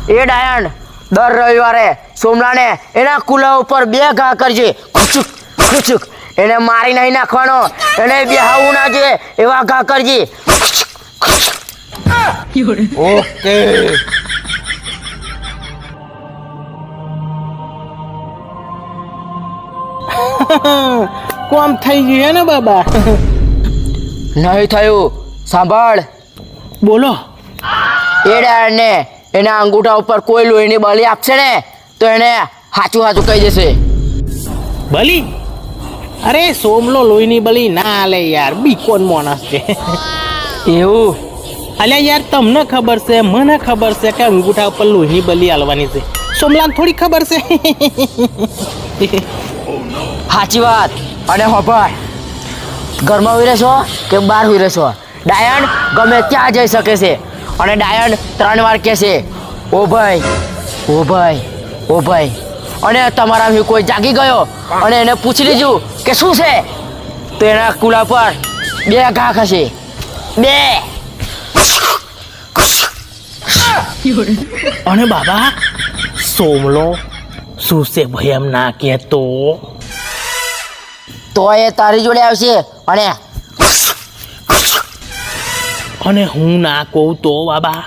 એ ડાયણ દર રવિવારે સોમલાને એના કુલા ઉપર 2 ઘા કરજે. ખુચુક ખુચુક. એને મારી નહીં નાખવાનો, એને બેહાવું ના જોઈએ એવા ઘા કરજે. ઓકે. કોમ થઈ ગયું ને બાબા? નહીં થયું. સાંભળ, બોલો. એ ડાયણને એના અંગૂઠા ઉપર કોઈ લોહીની બળી આપશે ને તો એને હાચું હાચું કહી દેશે. બલી? અરે સોમલો લોહીની બલી ના આલે યાર, બીકોન માણસ છે. એવું? અલ્યા યાર, તમને ખબર છે, મને ખબર છે કે અંગૂઠા ઉપર લોહીની બલી આલવાની છે. સોમલાને થોડી ખબર છે. સાચી વાત. અને હોભાર, ઘરમાં ઉઈ રહેશો કે બહાર ઉઈ રહેશો, ડાયણ ગમે ત્યાં જઈ શકે છે. અને ડાયણ 3 વાર કહેશે, ઓ ભાઈ, ઓ ભાઈ, ઓ ભાઈ. અને તમારામાંથી કોઈ જાગી ગયો અને એને પૂછી લીધું કે શું છે, તો એના કુલા પર 2 ઘા ખસે. 2. અને બાબા, સોમલો શું છે ભાઈ એમ ના કહેતો. તો એ તારી જોડે આવશે. અને હું ના કહું તો બાબા?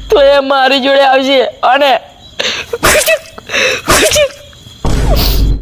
તો એ મારી જોડે આવશે અને